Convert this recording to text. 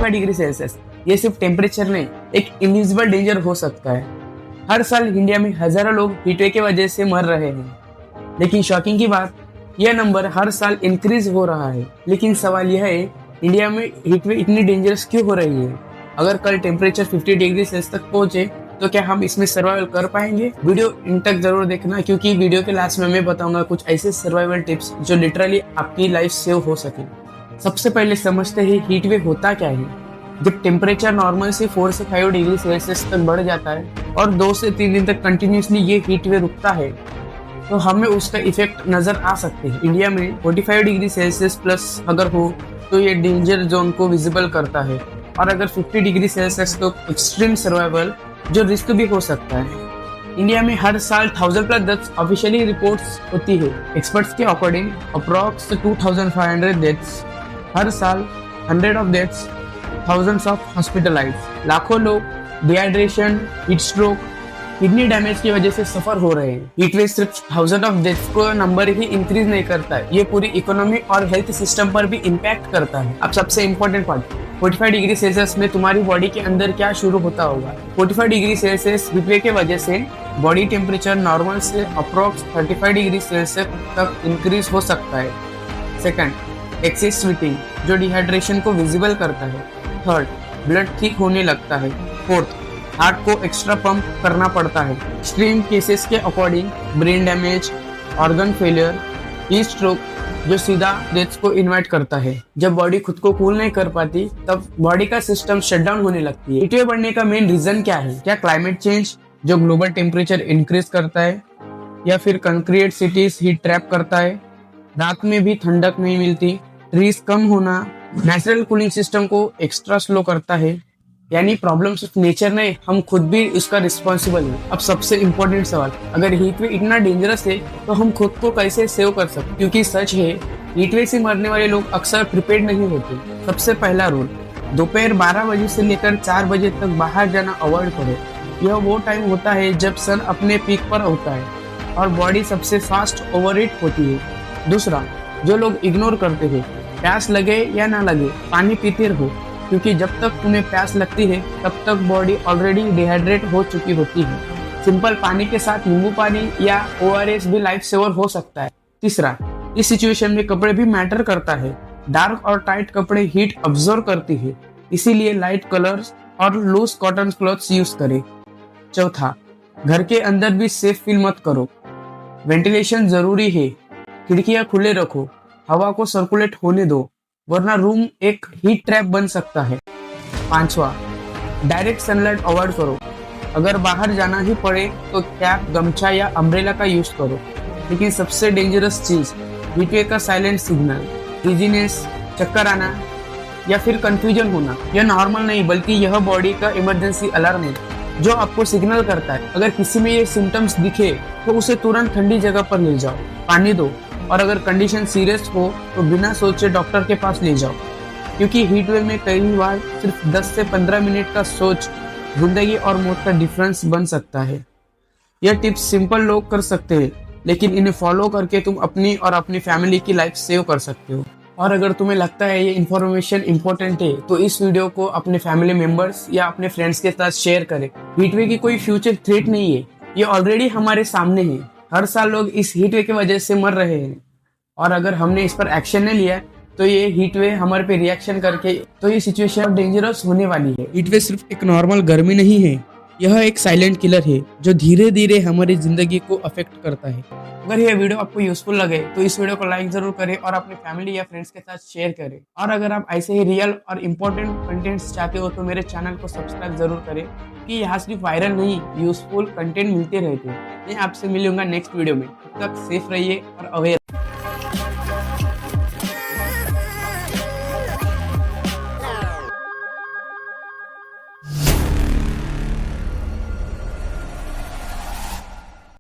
45 degree Celsius ये सिर्फ temperature नहीं, एक इनविजिबल डेंजर हो सकता है। हर साल इंडिया में हजारों लोग हीटवेव की वजह से मर रहे हैं, लेकिन शॉकिंग की बात, यह नंबर हर साल इंक्रीज हो रहा है। लेकिन सवाल यह है, इंडिया में हीटवेव इतनी डेंजरस क्यों हो रही है? अगर कल टेम्परेचर 50 डिग्री सेल्सियस तक पहुंचे तो क्या हम इसमें सर्वाइवल कर पाएंगे? वीडियो इन तक जरूर देखना, क्योंकि वीडियो के लास्ट में मैं बताऊंगा कुछ ऐसे सर्वाइवल टिप्स जो लिटरली आपकी लाइफ सेव हो सके। सबसे पहले समझते हैं हीटवेव होता क्या है। जब टेम्परेचर नॉर्मल से 4 से 5 डिग्री सेल्सियस तक बढ़ जाता है और 2 से 3 दिन तक कंटिन्यूसली ये हीटवेव रुकता है, तो हमें उसका इफेक्ट नजर आ सकते हैं। इंडिया में 45 डिग्री सेल्सियस प्लस अगर हो तो ये डेंजर जोन को विजिबल करता है, और अगर 50 डिग्री सेल्सियस तो एक्सट्रीम सर्वाइवल जो रिस्क भी हो सकता है। इंडिया में हर साल 1000 प्लस डेथ्स ऑफिशियली रिपोर्ट्स होती है। एक्सपर्ट्स के अकॉर्डिंग अप्रॉक्स 2500 डेथ्स हर साल, 100 of deaths, thousands of hospitalised. लाखों लोग dehydration, heat stroke, kidney damage की वजह से सफर हो रहे हैं। हीटवेव सिर्फ 1000 ऑफ डेथ्स को नंबर ही इंक्रीज नहीं करता है, ये पूरी इकोनॉमी और हेल्थ सिस्टम पर भी इम्पैक्ट करता है। अब सबसे इम्पोर्टेंट पार्ट, 45 डिग्री सेल्सियस में तुम्हारी बॉडी के अंदर क्या शुरू होता होगा। 45 डिग्री सेल्सियस हीटवेव के वजह से बॉडी टेम्परेचर नॉर्मल से अप्रॉक्स 35 डिग्री सेल्सियस तक इंक्रीज हो सकता है। सेकंड, एक्सेस स्वेटिंग जो डिहाइड्रेशन को विजिबल करता है। थर्ड, ब्लड थिक होने लगता है। फोर्थ, हार्ट को एक्स्ट्रा पंप करना पड़ता है। एक्सट्रीम केसेस के according brain damage, organ failure, heat stroke जो सीधा डेथ को इन्वाइट करता है। जब बॉडी खुद को कूल नहीं कर पाती तब बॉडी का सिस्टम शटडाउन होने लगती है। हीटवेव बढ़ने का मेन रीजन क्या है? क्या क्लाइमेट चेंज जो ग्लोबल टेम्परेचर इंक्रीज करता है, या फिर कंक्रीट सिटीज हीट ट्रैप करता है, रात में भी ठंडक नहीं मिलती, ट्रीज कम होना नेचुरल कूलिंग सिस्टम को एक्स्ट्रा स्लो करता है? यानी प्रॉब्लम सिर्फ नेचर नहीं, हम खुद भी उसका रिस्पॉन्सिबल है। अब सबसे इम्पोर्टेंट सवाल, अगर हीटवेव इतना डेंजरस है तो हम खुद को कैसे सेव कर सकते? क्योंकि सच है, हीटवेव से मरने वाले लोग अक्सर प्रिपेयर्ड नहीं होते। सबसे पहला रूल, दोपहर 12 बजे से लेकर 4 बजे तक बाहर जाना अवॉइड करो। यह वो टाइम होता है जब सन अपने पीक पर होता है और बॉडी सबसे फास्ट ओवरहीट होती है। दूसरा, जो लोग इग्नोर करते हैं, प्यास लगे या ना लगे पानी पीते रहो, क्योंकि जब तक तुम्हें प्यास लगती है तब तक बॉडी ऑलरेडी डिहाइड्रेट हो चुकी होती है। सिंपल पानी के साथ नींबू पानी या ORS भी लाइफ सेवर हो सकता है। तीसरा, इस सिचुएशन में कपड़े भी मैटर करता है। डार्क और टाइट कपड़े हीट अब्सॉर्ब करती है, इसीलिए लाइट कलर्स और लूज कॉटन क्लॉथ्स यूज करें। चौथा, घर के अंदर भी सेफ फील मत करो। वेंटिलेशन जरूरी है, खिड़कियां खुले रखो, हवा को सर्कुलेट होने दो, वरना रूम एक हीट ट्रैप बन सकता है। पांचवा, डायरेक्ट सनलाइट अवॉइड करो। अगर बाहर जाना ही पड़े तो कैप, गमछा या अम्ब्रेला का यूज करो। लेकिन सबसे डेंजरस चीज, हीटवेव का साइलेंट सिग्नल, डिजीनेस, चक्कर आना या फिर कंफ्यूजन होना, यह नॉर्मल नहीं बल्कि यह बॉडी का इमरजेंसी अलार्म है जो आपको सिग्नल करता है। अगर किसी में ये सिम्टम्स दिखे तो उसे तुरंत ठंडी जगह पर ले जाओ, पानी दो, और अगर कंडीशन सीरियस हो तो बिना सोचे डॉक्टर के पास ले जाओ, क्योंकि हीटवेव में कई बार सिर्फ 10 से 15 मिनट का सोच जिंदगी और मौत का डिफरेंस बन सकता है। यह टिप्स सिंपल लोग कर सकते हैं, लेकिन इन्हें फॉलो करके तुम अपनी और अपनी फैमिली की लाइफ सेव कर सकते हो। और अगर तुम्हें लगता है ये इन्फॉर्मेशन इंपॉर्टेंट है तो इस वीडियो को अपने फैमिली मेंबर्स या अपने फ्रेंड्स के साथ शेयर करें। हीटवेव की कोई फ्यूचर थ्रेट नहीं है, ये ऑलरेडी हमारे सामने है। हर साल लोग इस हीटवेव की वजह से मर रहे हैं, और अगर हमने इस पर एक्शन नहीं लिया तो ये हीटवेव हमारे पे रिएक्शन करके तो ये सिचुएशन डेंजरस होने वाली है। हीटवेव सिर्फ एक नॉर्मल गर्मी नहीं है, यह एक साइलेंट किलर है जो धीरे धीरे हमारी जिंदगी को अफेक्ट करता है। अगर यह वीडियो आपको यूजफुल लगे तो इस वीडियो को लाइक जरूर करें और अपनी फैमिली या फ्रेंड्स के साथ शेयर करें। और अगर आप ऐसे ही रियल और इम्पोर्टेंट कंटेंट्स चाहते हो तो मेरे चैनल को सब्सक्राइब जरूर करें, कि यहाँ सिर्फ वायरल नहीं, यूजफुल कंटेंट मिलते रहते हैं। मैं आपसे मिलूंगा नेक्स्ट वीडियो में। तब तक सेफ रहिए और अवेयर।